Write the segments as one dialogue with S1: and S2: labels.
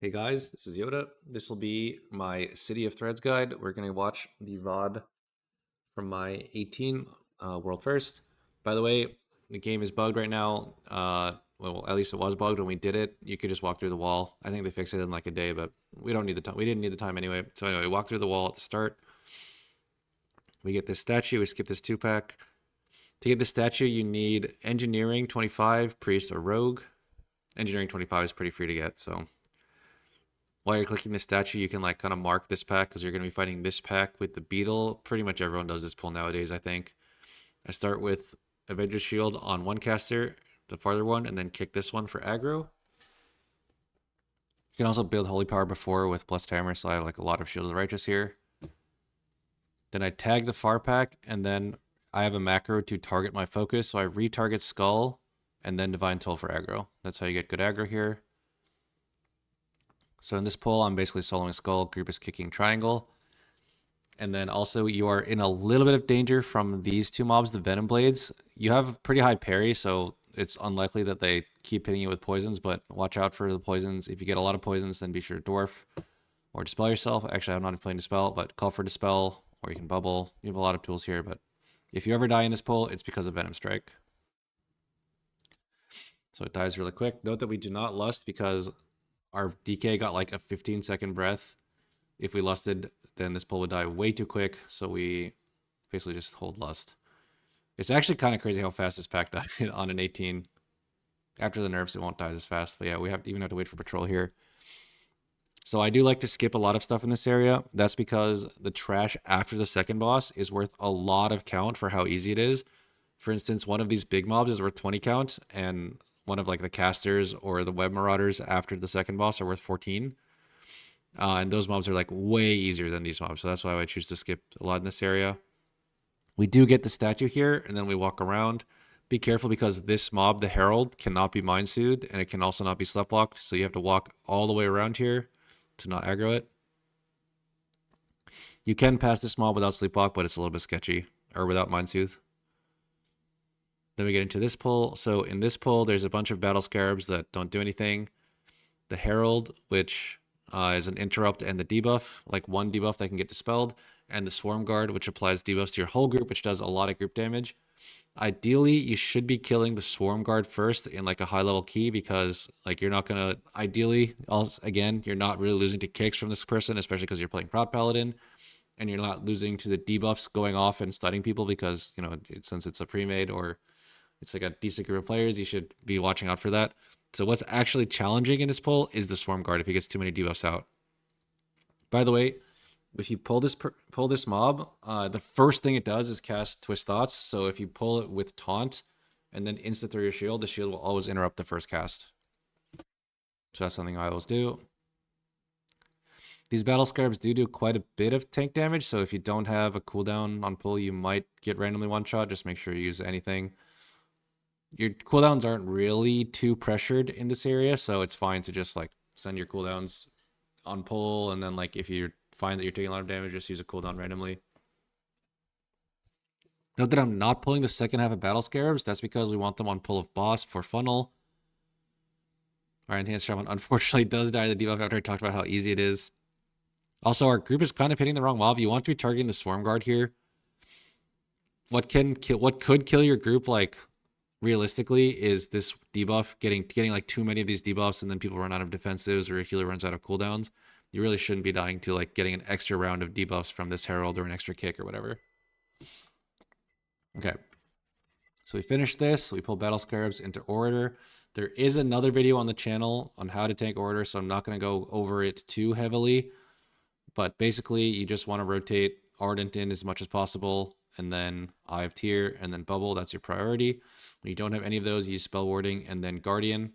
S1: Hey guys, this is Yoda. This will be my City of Threads guide. We're going to watch the VOD from my 18 World First. By the way, the game is bugged right now. Well, at least it was bugged when we did it. You could just walk through the wall. I think they fixed it in like a day, but we don't need the time. We didn't need the time anyway. So anyway, walk through the wall at the start. We get this statue. We skip this 2-pack. To get this statue, you need Engineering 25, Priest, or Rogue. Engineering 25 is pretty free to get, so while you're clicking the statue, you can like kind of mark this pack because you're going to be fighting this pack with the beetle. Pretty much everyone does this pull nowadays, I think. I start with Avenger's Shield on one caster, the farther one, and then kick this one for aggro. You can also build Holy Power before with plus Hammer, so I have like a lot of Shield of the Righteous here. Then I tag the far pack, and then I have a macro to target my focus, so I retarget Skull, and then Divine Toll for aggro. That's how you get good aggro here. So in this pull, I'm basically soloing Skull, group is kicking Triangle. And then also you are in a little bit of danger from these two mobs, the Venom Blades. You have pretty high parry, so it's unlikely that they keep hitting you with poisons, but watch out for the poisons. If you get a lot of poisons, then be sure to Dwarf or Dispel yourself. Actually, I'm not playing Dispel, but call for Dispel, or you can Bubble. You have a lot of tools here, but if you ever die in this pull, it's because of Venom Strike. So it dies really quick. Note that we do not lust because our DK got like a 15-second breath. If we lusted, then this pull would die way too quick, so we basically just hold lust. It's actually kind of crazy how fast this pack died on an 18. After the nerfs, it won't die this fast, but yeah, we even have to wait for patrol here. So I do like to skip a lot of stuff in this area. That's because the trash after the second boss is worth a lot of count for how easy it is. For instance, one of these big mobs is worth 20 count, and one of like the casters or the web marauders after the second boss are worth 14. And those mobs are like way easier than these mobs. So that's why I choose to skip a lot in this area. We do get the statue here, and then we walk around. Be careful because this mob, the Herald, cannot be Mind Soothed, and it can also not be Sleptwalked. So you have to walk all the way around here to not aggro it. You can pass this mob without Sleepwalk, but it's a little bit sketchy, or without Mind Soothe. Then we get into this pull. So in this pull, there's a bunch of Battle Scarabs that don't do anything. The Herald, which is an interrupt and the debuff, like one debuff that can get dispelled, and the Swarm Guard, which applies debuffs to your whole group, which does a lot of group damage. Ideally, you should be killing the Swarm Guard first in like a high level key because like you're not gonna ideally also, again, you're not really losing to kicks from this person, especially because you're playing Prot Paladin, and you're not losing to the debuffs going off and stunning people because, you know, since it's a pre-made or it's like a decent group of players, you should be watching out for that. So what's actually challenging in this pull is the Swarm Guard if he gets too many debuffs out. By the way, if you pull this mob, the first thing it does is cast Twist Thoughts. So if you pull it with Taunt and then insta through your shield, the shield will always interrupt the first cast. So that's something I always do. These Battle Scarabs do quite a bit of tank damage, so if you don't have a cooldown on pull, you might get randomly one-shot. Just make sure you use anything. Your cooldowns aren't really too pressured in this area, so it's fine to just like send your cooldowns on pull, and then like if you find that you're taking a lot of damage, just use a cooldown randomly. Note that I'm not pulling the second half of Battle Scarabs. That's because we want them on pull of boss for funnel. Our Enhanced Shaman unfortunately does die to the debuff after I talked about how easy it is. Also, our group is kind of hitting the wrong mob. You want to be targeting the Swarm Guard here. What could kill your group, like realistically, is this debuff getting like too many of these debuffs, and then people run out of defensives or a healer runs out of cooldowns. You really shouldn't be dying to like getting an extra round of debuffs from this Herald or an extra kick or whatever. Okay. So we finish this. We pull Battle Scarabs into Orator. There is another video on the channel on how to tank Orator, so I'm not going to go over it too heavily. But basically, you just want to rotate Ardent in as much as possible, and then Eye of Tear, and then Bubble. That's your priority. When you don't have any of those, use Spell Warding and then Guardian.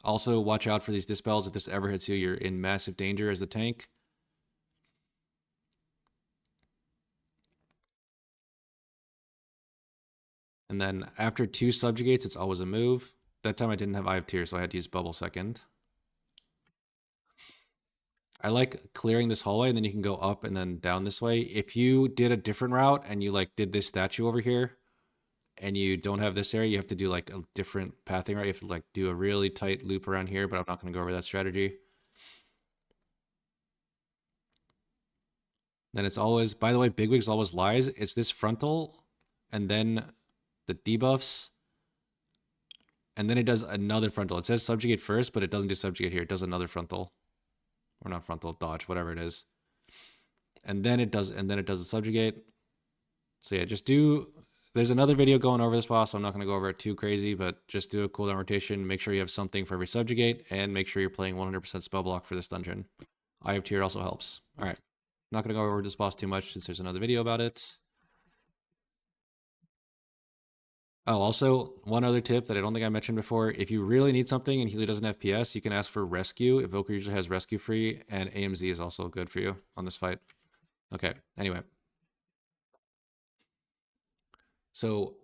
S1: Also, watch out for these Dispels. If this ever hits you, you're in massive danger as the tank. And then after 2 Subjugates, it's always a move. That time I didn't have Eye of Tear, so I had to use Bubble second. I like clearing this hallway, and then you can go up and then down this way. If you did a different route and you like did this statue over here, and you don't have this area, you have to do like a different pathing, right? You have to like do a really tight loop around here, but I'm not going to go over that strategy. Then it's always, by the way, Bigwig's always lies. It's this frontal, and then the debuffs, and then it does another frontal. It says subjugate first, but it doesn't do subjugate here. It does another frontal, or not frontal, dodge, whatever it is. And then it does the subjugate. So yeah, just do. There's another video going over this boss. So I'm not going to go over it too crazy, but just do a cooldown rotation. Make sure you have something for every subjugate, and make sure you're playing 100% spell block for this dungeon. Eye of Tyr also helps. All right. Not going to go over this boss too much since there's another video about it. Oh, also, one other tip that I don't think I mentioned before. If you really need something and Healy doesn't have PS, you can ask for rescue. Evoker usually has rescue free, and AMZ is also good for you on this fight. Okay, anyway. So,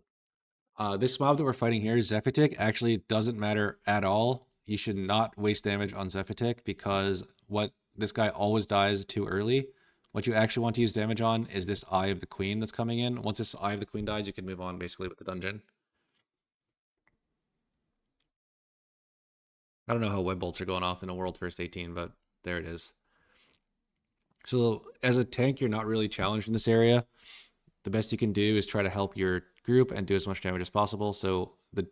S1: this mob that we're fighting here, Zephytic, actually doesn't matter at all. You should not waste damage on Zephytic because this guy always dies too early. What you actually want to use damage on is this Eye of the Queen that's coming in. Once this Eye of the Queen dies, you can move on basically with the dungeon. I don't know how web bolts are going off in a world first 18, but there it is. So as a tank, you're not really challenged in this area. The best you can do is try to help your group and do as much damage as possible. So the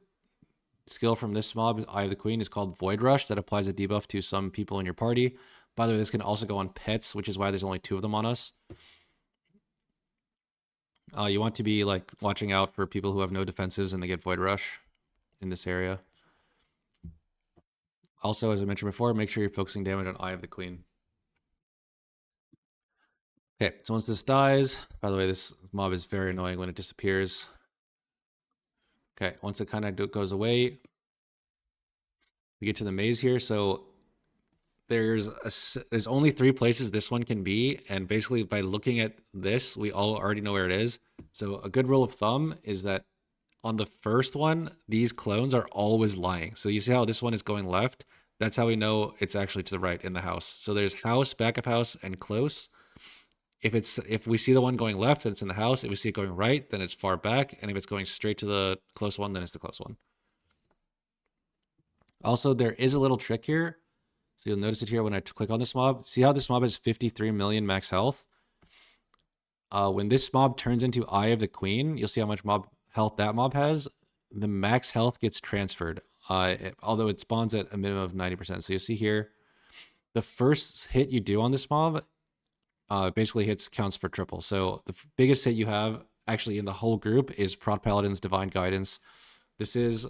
S1: skill from this mob, Eye of the Queen, is called Void Rush. That applies a debuff to some people in your party. By the way, this can also go on pets, which is why there's only 2 of them on us. You want to be like watching out for people who have no defensives and they get Void Rush in this area. Also, as I mentioned before, make sure you're focusing damage on Eye of the Queen. Okay, so once this dies, by the way, this mob is very annoying when it disappears. Okay, once it kind of goes away, we get to the maze here. So there's only 3 places this one can be, and basically by looking at this, we all already know where it is. So a good rule of thumb is that on the first one, these clones are always lying. So you see how this one is going left? That's how we know it's actually to the right in the house. So there's house, back of house, and close. If we see the one going left, then it's in the house. If we see it going right, then it's far back. And if it's going straight to the close one, then it's the close one. Also, there is a little trick here. So you'll notice it here when I click on this mob. See how this mob has 53 million max health? When this mob turns into Eye of the Queen, you'll see how much mob health that mob has. The max health gets transferred, although it spawns at a minimum of 90%. So you'll see here, the first hit you do on this mob basically counts for triple. So the biggest hit you have actually in the whole group is Prot Paladin's Divine Guidance. This is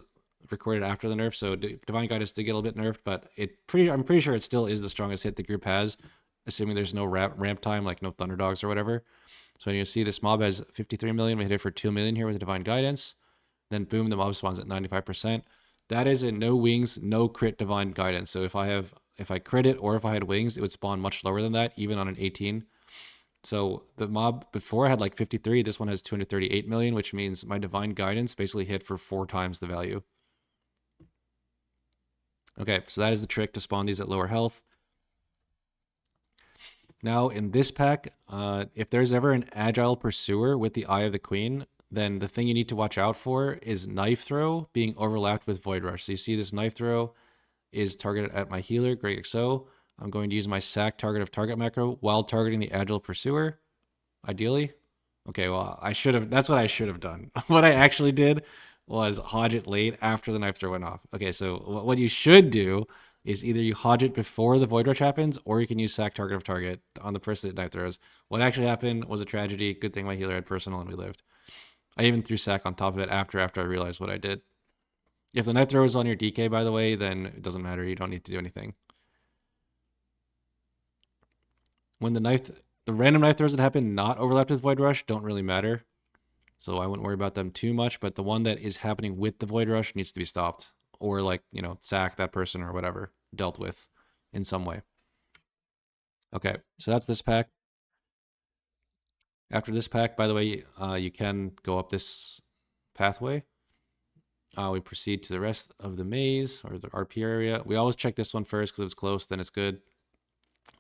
S1: recorded after the nerf, so Divine Guidance did get a little bit nerfed, but I'm pretty sure it still is the strongest hit the group has, assuming there's no ramp time, like no Thunderdogs or whatever. So when you see this mob has 53 million, we hit it for 2 million here with the Divine Guidance. Then boom, the mob spawns at 95%. That is a no wings, no crit Divine Guidance. So if I crit it or if I had wings, it would spawn much lower than that, even on an 18. So the mob before had like 53. This one has 238 million, which means my Divine Guidance basically hit for 4 times the value. Okay, so that is the trick to spawn these at lower health. Now, in this pack, if there's ever an Agile Pursuer with the Eye of the Queen, then the thing you need to watch out for is Knife Throw being overlapped with Void Rush. So you see this Knife Throw is targeted at my healer, Great XO. I'm going to use my sack target of target macro while targeting the Agile Pursuer, ideally. Okay, well, that's what I should have done. What I actually did was hodge it late after the Knife Throw went off. Okay, so what you should do is either you hodge it before the Void Rush happens, or you can use sack target of target on the person that Knife Throws. What actually happened was a tragedy. Good thing my healer had personal and we lived. I even threw sack on top of it after I realized what I did. If the Knife Throw is on your DK, by the way, then it doesn't matter. You don't need to do anything. When the random Knife Throws that happen not overlapped with Void Rush don't really matter. So I wouldn't worry about them too much, but the one that is happening with the Void Rush needs to be stopped. Or like, sack that person or whatever, dealt with in some way. Okay, so that's this pack. After this pack, by the way, you can go up this pathway. We proceed to the rest of the maze or the RP area. We always check this one first because if it's close, then it's good.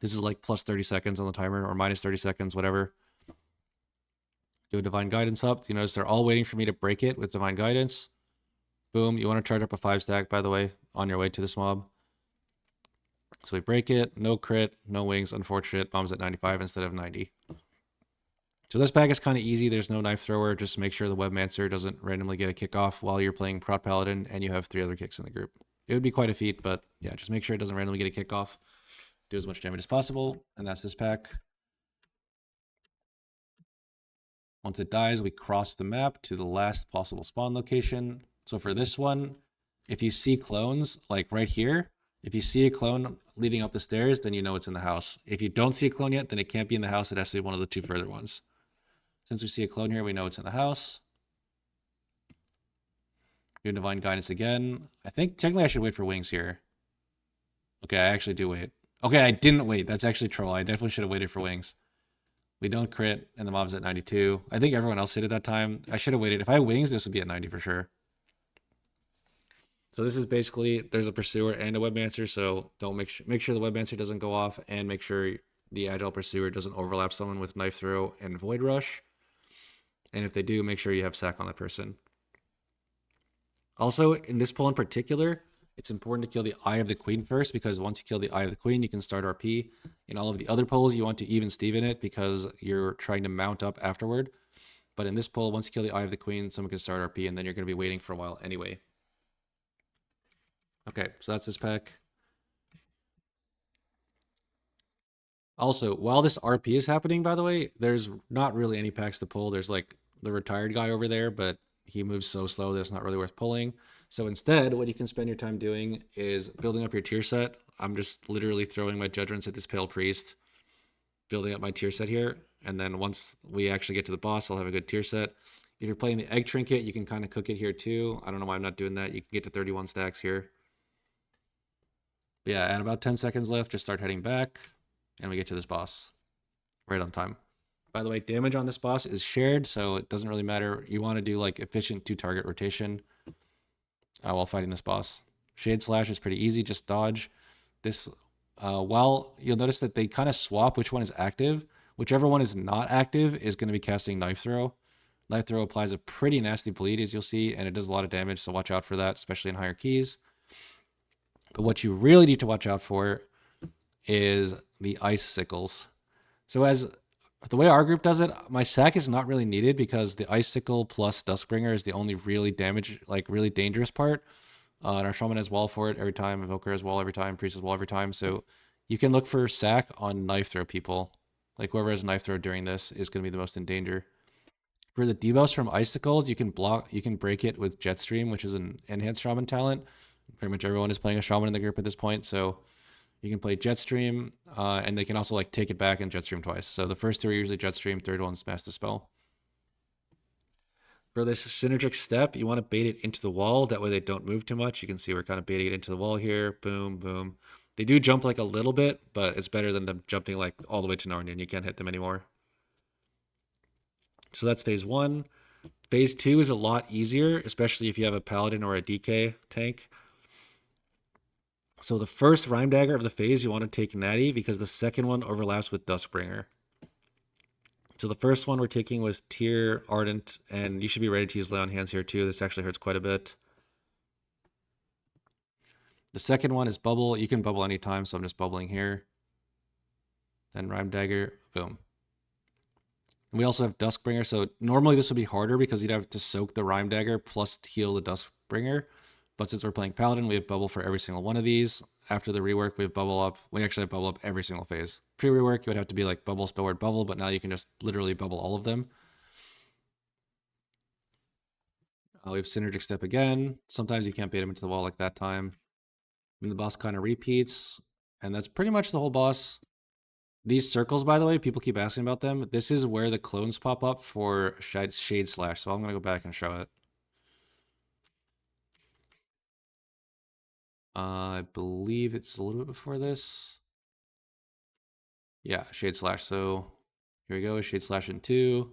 S1: This is like plus 30 seconds on the timer or minus 30 seconds, whatever. Do a Divine Guidance up. You notice they're all waiting for me to break it with Divine Guidance. Boom. You want to charge up a 5 stack, by the way, on your way to this mob. So we break it. No crit, no wings. Unfortunate. Bombs at 95 instead of 90. So this pack is kind of easy. There's no knife thrower. Just make sure the Webmancer doesn't randomly get a kickoff while you're playing Prot Paladin and you have 3 other kicks in the group. It would be quite a feat, but yeah, just make sure it doesn't randomly get a kickoff. Do as much damage as possible, and that's this pack. Once it dies, we cross the map to the last possible spawn location. So for this one, if you see clones, like right here, if you see a clone leading up the stairs, then you know it's in the house. If you don't see a clone yet, then it can't be in the house. It has to be one of the 2 further ones. Since we see a clone here, we know it's in the house. Do Divine Guidance again. I think technically I should wait for wings here. Okay, I actually do wait. Okay, I didn't wait. That's actually troll. I definitely should have waited for wings. We don't crit, and the mob's at 92. I think everyone else hit it that time. I should have waited. If I had wings, this would be at 90 for sure. So this is basically, there's a Pursuer and a Webmancer, so don't make sure the Webmancer doesn't go off, and make sure the Agile Pursuer doesn't overlap someone with Knife Throw and Void Rush. And if they do, make sure you have sack on that person. Also, in this pull in particular, it's important to kill the Eye of the Queen first, because once you kill the Eye of the Queen, you can start RP. In all of the other pulls, you want to even Steven it because you're trying to mount up afterward. But in this pull, once you kill the Eye of the Queen, someone can start RP, and then you're going to be waiting for a while anyway. Okay, so that's this pack. Also, while this RP is happening, by the way, there's not really any packs to pull. There's like the retired guy over there, but he moves so slow that it's not really worth pulling. So instead, what you can spend your time doing is building up your tier set. I'm just literally throwing my judgments at this Pale Priest, building up my tier set here. And then once we actually get to the boss, I'll have a good tier set. If you're playing the Egg Trinket, you can kind of cook it here too. I don't know why I'm not doing that. You can get to 31 stacks here. But yeah, at about 10 seconds left, just start heading back. And we get to this boss right on time. By the way, damage on this boss is shared, so it doesn't really matter. You want to do like efficient 2-target rotation while fighting this boss. Shade Slash is pretty easy, just dodge. This, while you'll notice that they kind of swap which one is active. Whichever one is not active is going to be casting Knife Throw. Knife Throw applies a pretty nasty bleed, as you'll see, and it does a lot of damage, so watch out for that, especially in higher keys. But what you really need to watch out for is the Ice Sickles. So as the way our group does it, my sack is not really needed because the Icicle plus Duskbringer is the only really really dangerous part. And our Shaman has wall for it every time, Evoker has wall every time, Priest has wall every time. So you can look for sack on Knife Throw people. Like whoever has Knife Throw during this is going to be the most in danger. For the debuffs from Icicles, you can break it with Jetstream, which is an enhanced Shaman talent. Pretty much everyone is playing a Shaman in the group at this point, so you can play Jetstream, and they can also like take it back and Jetstream twice. So the first 2 are usually Jetstream, third one's Mass Dispel. For this synergic step, you want to bait it into the wall. That way they don't move too much. You can see we're kind of baiting it into the wall here. Boom, boom. They do jump like a little bit, but it's better than them jumping like all the way to Narnia and you can't hit them anymore. So that's phase 1. Phase 2 is a lot easier, especially if you have a Paladin or a DK tank. So the first Rhyme Dagger of the phase, you want to take Natty because the second one overlaps with Duskbringer. So the first one we're taking was Tear Ardent, and you should be ready to use Lay on Hands here too. This actually hurts quite a bit. The second one is Bubble. You can bubble anytime, so I'm just bubbling here. Then Rhyme Dagger, boom. And we also have Duskbringer, so normally this would be harder because you'd have to soak the Rhyme Dagger plus heal the Duskbringer. But since we're playing Paladin, we have bubble for every single one of these. After the rework, we have bubble up. We actually have bubble up every single phase. Pre-rework, you would have to be like bubble, spellword, bubble, but now you can just literally bubble all of them. We have Synergic Step again. Sometimes you can't bait him into the wall like that time. And the boss kind of repeats. And that's pretty much the whole boss. These circles, by the way, people keep asking about them. This is where the clones pop up for Shade Slash. So I'm going to go back and show it. I believe it's a little bit before this. Yeah, Shade Slash. So here we go, Shade Slash in 2.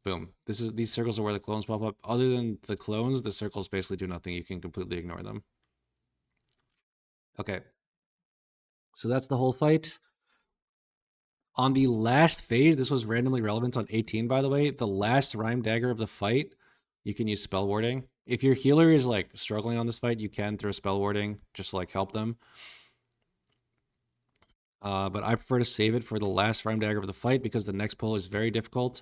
S1: Boom. These circles are where the clones pop up. Other than the clones, the circles basically do nothing. You can completely ignore them. Okay. So that's the whole fight. On the last phase, this was randomly relevant on 18, by the way. The last Rhyme Dagger of the fight, you can use spell warding. If your healer is like struggling on this fight, you can throw spell warding, just to, like help them. But I prefer to save it for the last Rhyme Dagger of the fight because the next pull is very difficult.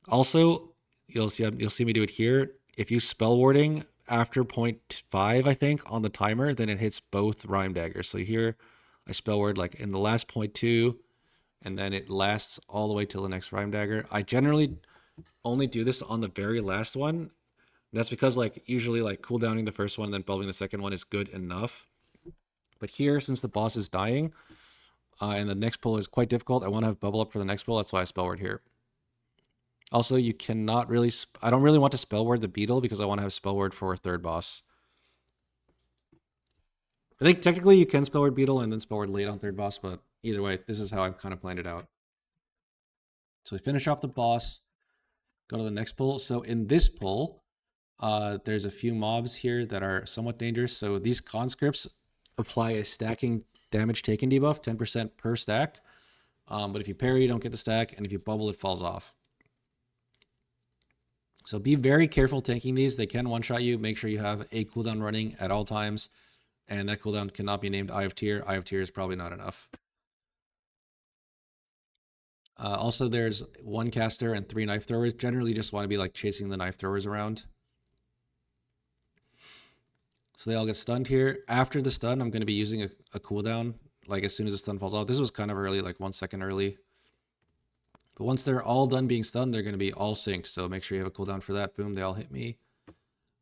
S1: Also, you'll see me do it here. If you spell warding after 0.5, I think, on the timer, then it hits both Rhyme Daggers. So here, I spell ward like in the last 0.2, and then it lasts all the way till the next Rhyme Dagger. I generally only do this on the very last one. That's because like usually like cooldowning the first one and then bubbling the second one is good enough. But here, since the boss is dying, and the next pull is quite difficult, I want to have bubble up for the next pull. That's why I spell ward here. Also, you cannot really... I don't really want to spell ward the beetle because I want to have spell ward for a third boss. I think technically you can spell ward beetle and then spell ward late on third boss, but either way, this is how I've kind of planned it out. So we finish off the boss, go to the next pull. So in this pull, there's a few mobs here that are somewhat dangerous. So these conscripts apply a stacking damage taken debuff, 10% per stack. But if you parry, you don't get the stack, and if you bubble, it falls off. So be very careful tanking these. They can one-shot you. Make sure you have a cooldown running at all times. And that cooldown cannot be named Eye of Tear. Eye of Tear is probably not enough. Also, there's one caster and 3 knife throwers. Generally, you just want to be like chasing the knife throwers around. So they all get stunned here. After the stun, I'm going to be using a cooldown. Like as soon as the stun falls off. This was kind of early, like 1 second early. But once they're all done being stunned, they're going to be all synced. So make sure you have a cooldown for that. Boom, they all hit me.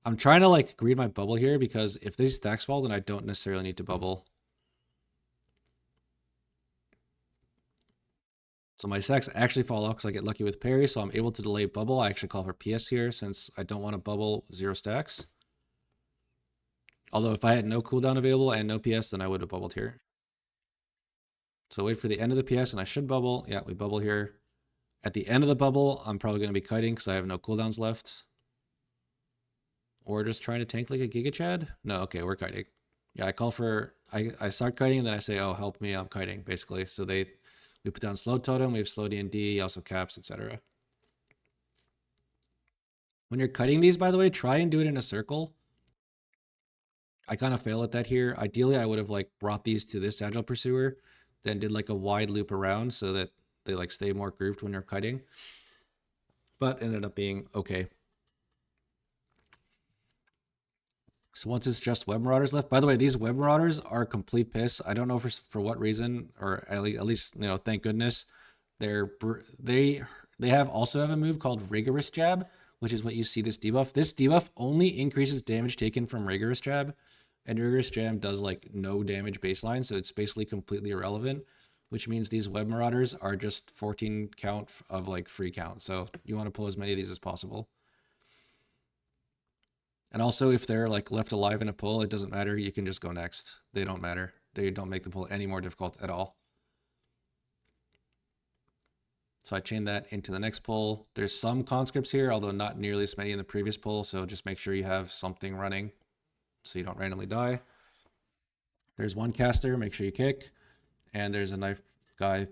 S1: I'm trying to like greed my bubble here because if these stacks fall, then I don't necessarily need to bubble. So my stacks actually fall off because I get lucky with parry, so I'm able to delay bubble. I actually call for PS here since I don't want to bubble 0 stacks. Although if I had no cooldown available and no PS, then I would have bubbled here. So wait for the end of the PS and I should bubble. Yeah, we bubble here. At the end of the bubble, I'm probably going to be kiting because I have no cooldowns left. Or just trying to tank like a Giga Chad? No, okay, we're kiting. Yeah, I call for... I start kiting and then I say, oh, help me, I'm kiting, basically. So we put down slow totem, we have slow D&D, also caps, etc. When you're cutting these, by the way, try and do it in a circle. I kind of fail at that here. Ideally, I would have like brought these to this Agile Pursuer, then did like a wide loop around so that they like stay more grouped when you're cutting. But ended up being okay. So once it's just web marauders left, by the way, these web marauders are complete piss. I don't know for what reason, or at least you know, thank goodness. They also have a move called Rigorous Jab, which is what you see this debuff. This debuff only increases damage taken from Rigorous Jab, and Rigorous Jab does like no damage baseline, so it's basically completely irrelevant, which means these web marauders are just 14 count of like free count. So you want to pull as many of these as possible. And also, if they're like left alive in a pull, it doesn't matter. You can just go next. They don't matter. They don't make the pull any more difficult at all. So I chain that into the next pull. There's some conscripts here, although not nearly as many in the previous pull. So just make sure you have something running so you don't randomly die. There's one caster. Make sure you kick. And there's a knife guy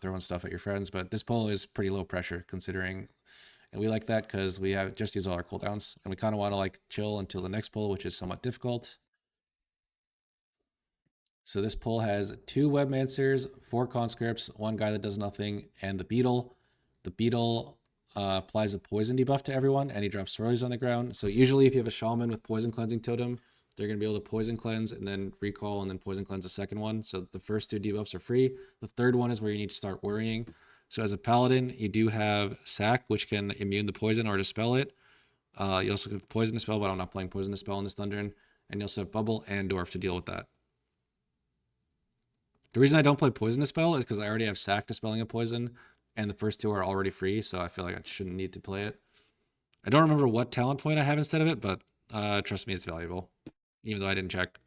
S1: throwing stuff at your friends. But this pull is pretty low pressure considering... And we like that because we have just use all our cooldowns. And we kind of want to like chill until the next pull, which is somewhat difficult. So this pull has 2 Webmancers, 4 Conscripts, 1 guy that does nothing, and the Beetle. The Beetle applies a poison debuff to everyone, and he drops swirlies on the ground. So usually if you have a Shaman with Poison Cleansing Totem, they're going to be able to Poison Cleanse and then recall and then Poison Cleanse the second one. So the first 2 debuffs are free. The third one is where you need to start worrying. So as a Paladin, you do have Sack, which can immune the poison or dispel it. You also have Poison Dispel, but I'm not playing Poison Dispel in this dungeon. And you also have Bubble and Dwarf to deal with that. The reason I don't play Poison Dispel is because I already have Sack dispelling a poison, and the first 2 are already free, so I feel like I shouldn't need to play it. I don't remember what talent point I have instead of it, but trust me, it's valuable, even though I didn't check.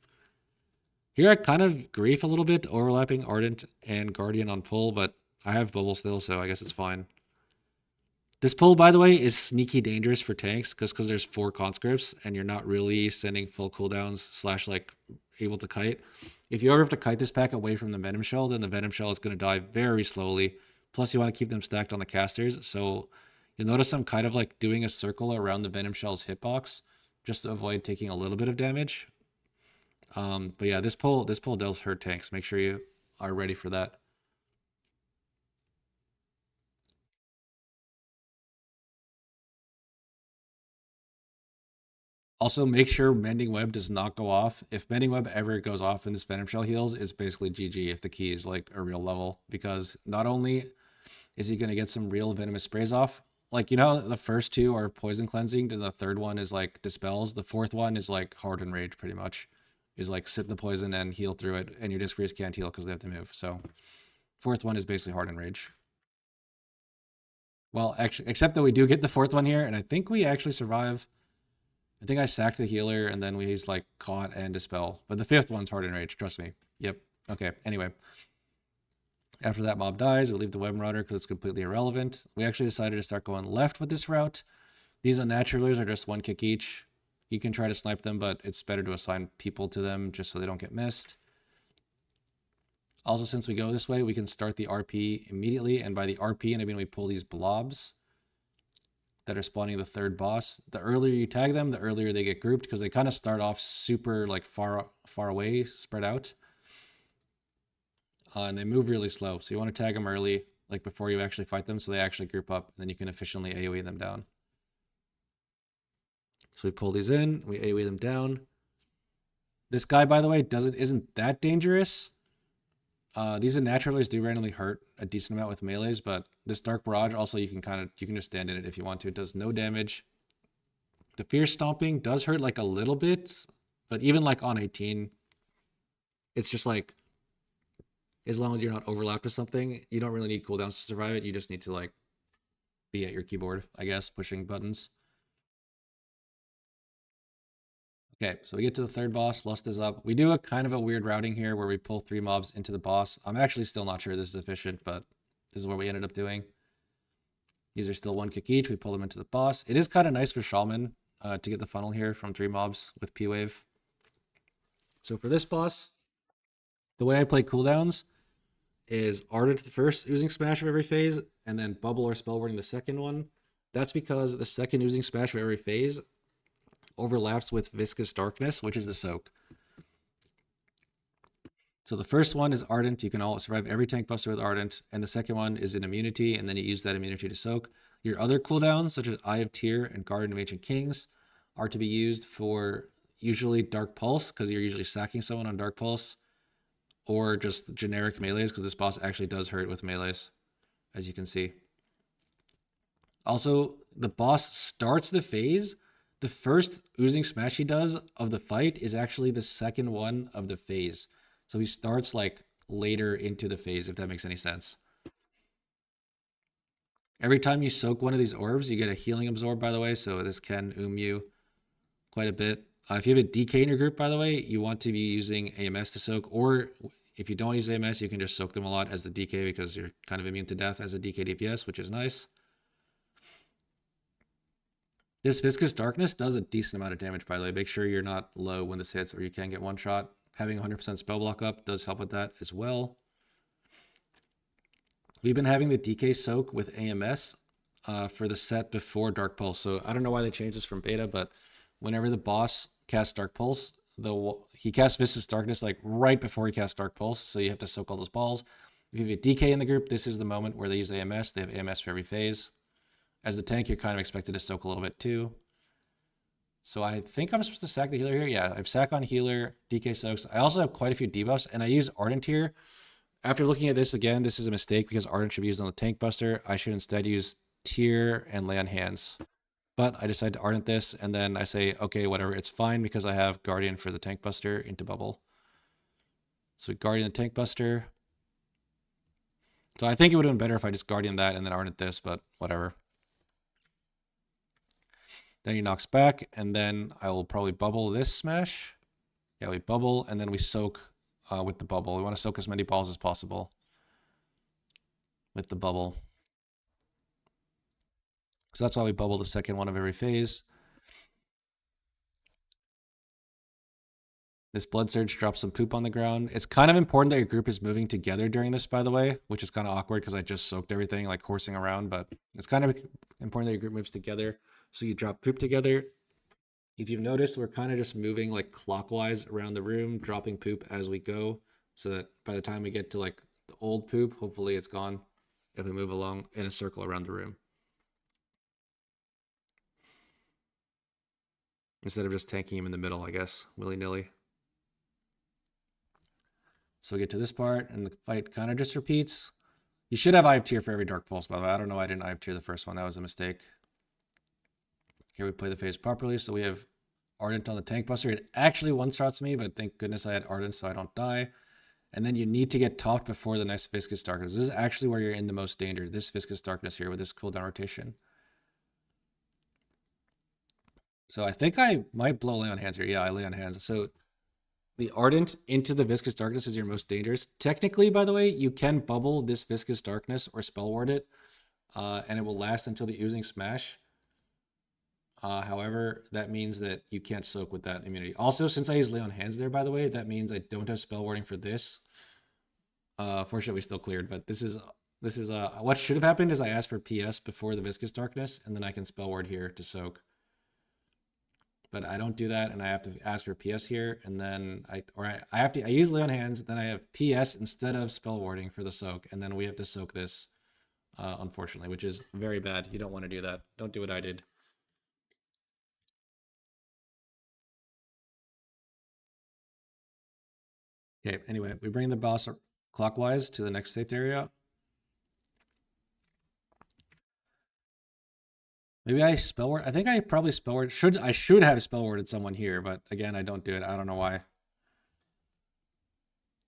S1: Here I kind of grief a little bit, overlapping Ardent and Guardian on pull, but I have Bubble still, so I guess it's fine. This pull, by the way, is sneaky dangerous for tanks because there's 4 conscripts and you're not really sending full cooldowns / like able to kite. If you ever have to kite this pack away from the Venom Shell, then the Venom Shell is going to die very slowly. Plus, you want to keep them stacked on the casters. So you'll notice I'm kind of like doing a circle around the Venom Shell's hitbox just to avoid taking a little bit of damage. But yeah, this pull does hurt tanks. Make sure you are ready for that. Also, make sure Mending Web does not go off. If Mending Web ever goes off and this Venom Shell heals, it's basically GG if the key is like a real level. Because not only is he going to get some real venomous sprays off, like, you know, the first two are poison cleansing, and the third one is like dispels. The fourth one is like hardened rage, pretty much. Is like sit in the poison and heal through it, and your discreets can't heal because they have to move. So, fourth one is basically hardened rage. Well, actually, except that we do get the fourth one here, and I think we actually survive. I think I sacked the healer, and then we used like caught and dispel. But the fifth one's hardened rage, trust me. Yep. Okay. Anyway, after that mob dies, we leave the web marauder because it's completely irrelevant. We actually decided to start going left with this route. These unnaturalers are just one kick each. You can try to snipe them, but it's better to assign people to them just so they don't get missed. Also, since we go this way, we can start the RP immediately. And by the RP, I mean we pull these blobs that are spawning the third boss. The earlier you tag them, the earlier they get grouped because they kind of start off super like far away, spread out. And they move really slow. So you want to tag them early, like before you actually fight them, so they actually group up, and then you can efficiently AoE them down. So we pull these in, we AoE them down. This guy, by the way, isn't that dangerous. These unnaturalers do randomly hurt a decent amount with melees, but this Dark Barrage also you can just stand in it if you want to. It does no damage. The Fierce Stomping does hurt like a little bit, but even like on 18, it's just like as long as you're not overlapped with something, you don't really need cooldowns to survive it. You just need to like be at your keyboard, I guess, pushing buttons. Okay, so we get to the third boss. Lust is up. We do a kind of a weird routing here where we pull 3 mobs into the boss. I'm actually still not sure this is efficient, but this is what we ended up doing. These are still one kick each. We pull them into the boss. It is kind of nice for Shaman to get the funnel here from 3 mobs with P-Wave. So for this boss, the way I play cooldowns is Ardent the first Oozing Smash of every phase, and then Bubble or Spell Warding the second one. That's because the second Oozing Smash of every phase overlaps with Viscous Darkness, which is the soak. So the first one is Ardent. You can all survive every tank buster with Ardent. And the second one is an immunity, and then you use that immunity to soak. Your other cooldowns, such as Eye of Tyr and Guardian of Ancient Kings, are to be used for usually Dark Pulse, because you're usually sacking someone on Dark Pulse, or just generic melees, because this boss actually does hurt with melees, as you can see. Also, the boss starts the phase. The first Oozing Smash he does of the fight is actually the second one of the phase. So he starts like later into the phase, if that makes any sense. Every time you soak one of these orbs, you get a healing absorb, by the way. So this can you quite a bit. If you have a DK in your group, by the way, you want to be using AMS to soak. Or if you don't use AMS, you can just soak them a lot as the DK because you're kind of immune to death as a DK DPS, which is nice. This Viscous Darkness does a decent amount of damage, by the way. Make sure you're not low when this hits or you can get one shot. Having 100% spell block up does help with that as well. We've been having the DK soak with AMS for the set before Dark Pulse. So I don't know why they changed this from beta, but whenever the boss casts Dark Pulse, he casts Viscous Darkness like right before he casts Dark Pulse. So you have to soak all those balls. If you have a DK in the group, this is the moment where they use AMS. They have AMS for every phase. As the tank, you're kind of expected to soak a little bit too. So I think I'm supposed to sack the healer here. Yeah, I have sack on healer, DK soaks. I also have quite a few debuffs, and I use Ardent here. After looking at this again, this is a mistake because Ardent should be used on the tank buster. I should instead use Tyr and lay on hands. But I decide to Ardent this, and then I say, okay, whatever, it's fine because I have Guardian for the tank buster into bubble. So Guardian the tank buster. So I think it would have been better if I just Guardian that and then Ardent this, but whatever. Then he knocks back, and then I will probably bubble this smash. Yeah, we bubble, and then we soak with the bubble. We want to soak as many balls as possible with the bubble. So that's why we bubble the second one of every phase. This blood surge drops some poop on the ground. It's kind of important that your group is moving together during this, by the way, which is kind of awkward because I just soaked everything like horsing around, but it's kind of important that your group moves together. So you drop poop together. If you've noticed, we're kind of just moving like clockwise around the room, dropping poop as we go, so that by the time we get to like the old poop, hopefully it's gone if we move along in a circle around the room. Instead of just tanking him in the middle, I guess, willy-nilly. So we get to this part, and the fight kind of just repeats. You should have IV tier for every Dark Pulse, by the way. I don't know why I didn't IV tier the first one. That was a mistake. Here we play the phase properly. So we have Ardent on the Tank Buster. It actually one-shots me, but thank goodness I had Ardent so I don't die. And then you need to get topped before the next Viscous Darkness. This is actually where you're in the most danger. This Viscous Darkness here with this cooldown rotation. So I think I might blow Lay on Hands here. Yeah, I Lay on Hands. So the Ardent into the Viscous Darkness is your most dangerous. Technically, by the way, you can bubble this Viscous Darkness or Spell Ward it, and it will last until the Oozing Smash. However, that means that you can't soak with that immunity. Also, since I use Lay on Hands there, by the way, that means I don't have Spell Warding for this. Fortunately, we still cleared, but this is what should have happened is I asked for PS before the Viscous Darkness, and then I can Spell Ward here to soak. But I don't do that, and I have to ask for PS here, and then I use Lay on Hands, then I have PS instead of Spell Warding for the soak, and then we have to soak this, unfortunately, which is very bad. You don't want to do that. Don't do what I did. Okay, anyway, we bring the boss clockwise to the next safe area. Maybe I spell word. I think I probably spell word. I should have spell worded someone here, but again, I don't do it. I don't know why.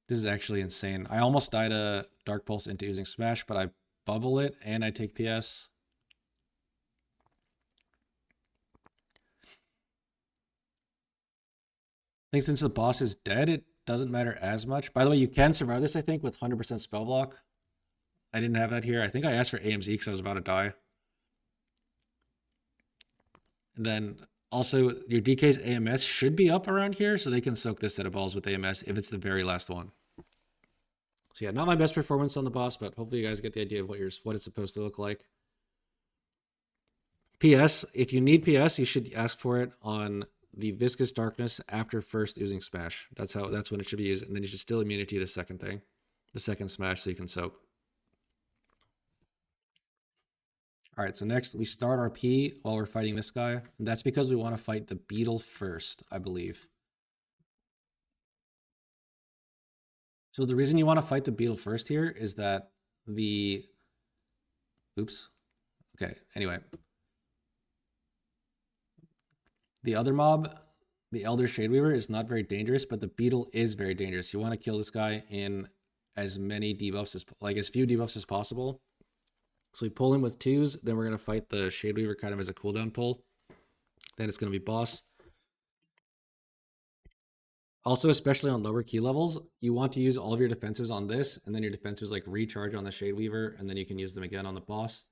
S1: This is actually insane. I almost died a Dark Pulse into using Smash, but I bubble it and I take PS. I think since the boss is dead, it doesn't matter as much. By the way, you can survive this, I think, with 100% spell block. I didn't have that here. I think I asked for AMZ because I was about to die. And then also your DK's AMS should be up around here, so they can soak this set of balls with AMS if it's the very last one. So yeah, not my best performance on the boss, but hopefully you guys get the idea of what it's supposed to look like. PS, if you need PS, you should ask for it on the Viscous Darkness after first Oozing Smash. That's when it should be used, and then you should still immunity the second thing, the second smash, so you can soak. All right, so next we start our P while we're fighting this guy. And that's because we want to fight the beetle first, I believe. So the reason you want to fight the beetle first here is that the... Oops. Okay, anyway. The other mob, the Elder Shadeweaver, is not very dangerous, but the beetle is very dangerous. You want to kill this guy in as many debuffs as few debuffs as possible. So we pull him with 2s, then we're going to fight the Shadeweaver kind of as a cooldown pull. Then it's going to be boss. Also, especially on lower key levels, you want to use all of your defensives on this, and then your defensives like recharge on the Shadeweaver, and then you can use them again on the boss.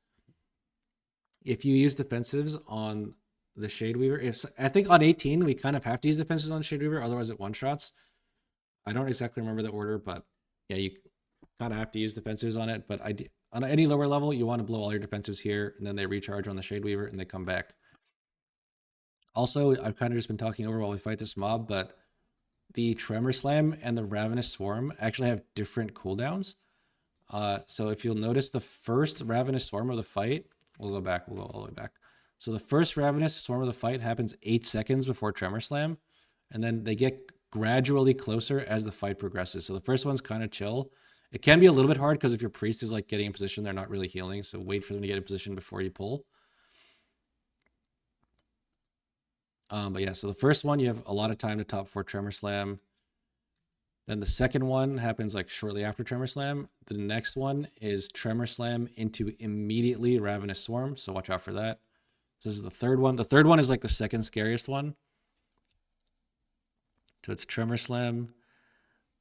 S1: If you use defensives on the Shadeweaver, I think on 18, we kind of have to use defensives on Shadeweaver, otherwise it one-shots. I don't exactly remember the order, but yeah, you kind of have to use defensives on it, but on any lower level, you want to blow all your defensives here, and then they recharge on the Shadeweaver, and they come back. Also, I've kind of just been talking over while we fight this mob, but the Tremor Slam and the Ravenous Swarm actually have different cooldowns. So if you'll notice, the first Ravenous Swarm of the fight, we'll go all the way back. So the first Ravenous Swarm of the fight happens 8 seconds before Tremor Slam, and then they get gradually closer as the fight progresses. So the first one's kind of chill. It can be a little bit hard because if your priest is like getting in position, they're not really healing. So wait for them to get in position before you pull. But yeah, so the first one, you have a lot of time to top before Tremor Slam. Then the second one happens like shortly after Tremor Slam. The next one is Tremor Slam into immediately Ravenous Swarm. So watch out for that. This is the third one. The third one is like the second scariest one. So it's Tremor Slam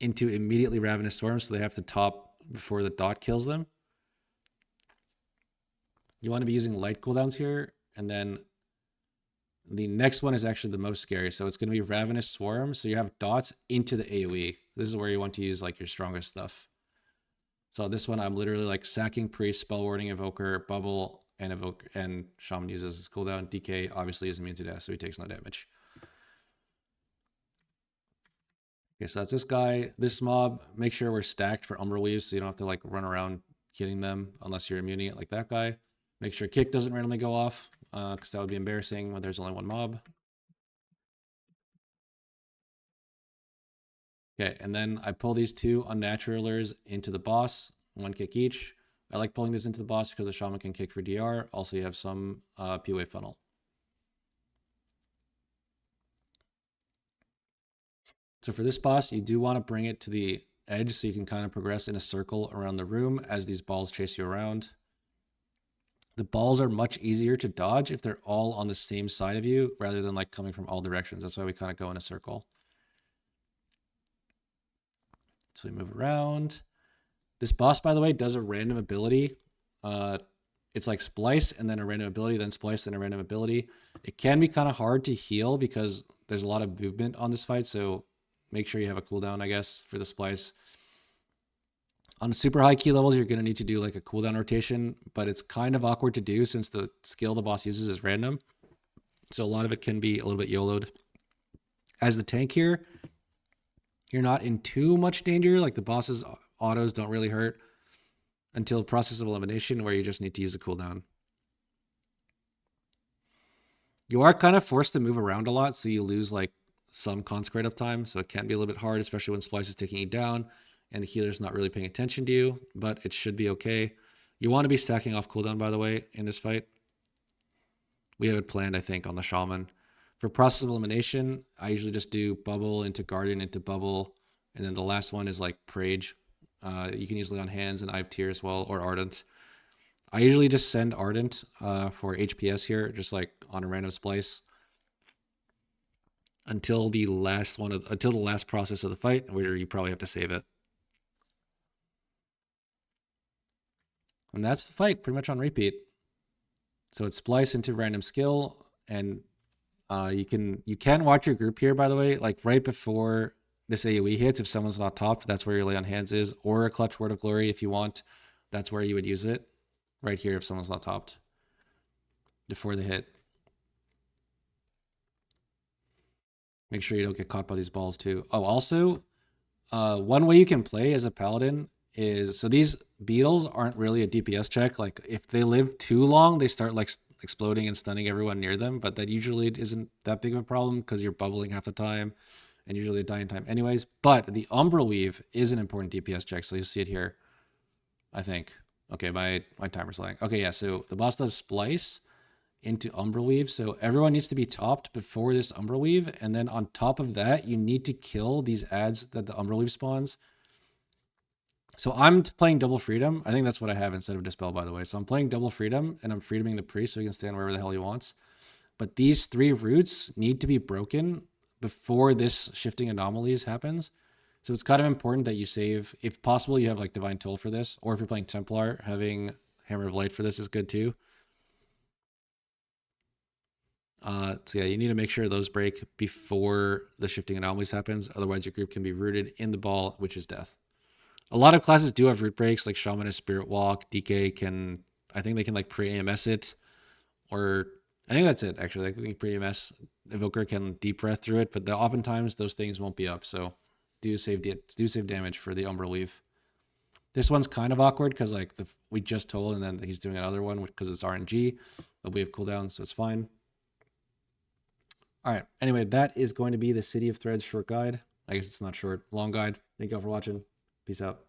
S1: into immediately Ravenous Swarm, so they have to top before the dot kills them. You want to be using light cooldowns here, and then The next one is actually the most scary. So it's going to be Ravenous Swarm. So you have dots into the AoE. This is where you want to use like your strongest stuff. So this one, I'm literally like sacking Priest, Spell Warding, Evoker, Bubble, and Evoker, and Shaman uses his cooldown. DK obviously is immune to death, so he takes no damage. Okay, so that's this guy. This mob, make sure we're stacked for Umbral Weaves so you don't have to like run around hitting them unless you're immuning it like that guy. Make sure kick doesn't randomly go off, because that would be embarrassing when there's only one mob. Okay, and then I pull these two Unnaturalers into the boss, one kick each. I like pulling this into the boss because the Shaman can kick for DR. Also, you have some PoV funnel. So for this boss, you do want to bring it to the edge so you can kind of progress in a circle around the room as these balls chase you around. The balls are much easier to dodge if they're all on the same side of you rather than like coming from all directions. That's why we kind of go in a circle. So we move around. This boss, by the way, does a random ability. It's like Splice and then a random ability, then Splice and a random ability. It can be kind of hard to heal because there's a lot of movement on this fight, so make sure you have a cooldown, I guess, for the Splice. On super high key levels, you're going to need to do like a cooldown rotation, but it's kind of awkward to do since the skill the boss uses is random. So a lot of it can be a little bit YOLO'd. As the tank here, you're not in too much danger. Like the boss's autos don't really hurt until process of elimination where you just need to use a cooldown. You are kind of forced to move around a lot, so you lose like some consecrate of time. So it can be a little bit hard, especially when Splice is taking you down and the healer's not really paying attention to you, but it should be okay. You want to be stacking off cooldown, by the way, in this fight. We have it planned, I think, on the Shaman. For process of elimination, I usually just do Bubble into Guardian into Bubble, and then the last one is like Prage. You can use it on hands, and I have Tear as well, or Ardent. I usually just send Ardent for HPS here, just like on a random splice until the last process of the fight, where you probably have to save it. And that's the fight, pretty much on repeat. So it's splice into random skill, and you can watch your group here, by the way, like right before this AoE hits. If someone's not topped, that's where your lay on hands is, or a clutch word of glory if you want. That's where you would use it, right here if someone's not topped before the hit. Make sure you don't get caught by these balls too. Oh, also, one way you can play as a paladin is, so these beetles aren't really a DPS check. Like if they live too long, they start like exploding and stunning everyone near them, but that usually isn't that big of a problem because you're bubbling half the time and usually they die in time anyways. But the Umbral Weave is an important DPS check, so you'll see it here, I think. Okay, my timer's lagging. Okay, yeah, so the boss does Splice into Umbral Weave, so everyone needs to be topped before this Umbral Weave, and then on top of that, you need to kill these ads that the Umbral Weave spawns. So I'm playing Double Freedom. I think that's what I have instead of Dispel, by the way. So I'm playing Double Freedom, and I'm freedoming the priest so he can stand wherever the hell he wants. But these 3 roots need to be broken before this shifting anomalies happens. So it's kind of important that you save. If possible, you have like Divine Toll for this, or if you're playing Templar, having Hammer of Light for this is good too. So yeah, you need to make sure those break before the shifting anomalies happens. Otherwise, your group can be rooted in the ball, which is death. A lot of classes do have root breaks, like Shaman has Spirit Walk. DK can, I think they can like pre-AMS it, or I think that's it actually. I think pre-AMS Evoker can deep breath through it, but oftentimes those things won't be up. So do save damage for the Umbral Weave. This one's kind of awkward because like we just told, and then he's doing another one because it's RNG, but we have cooldowns, so it's fine. All right. Anyway, that is going to be the City of Threads short guide. I guess it's not short, long guide. Thank you all for watching. Peace out.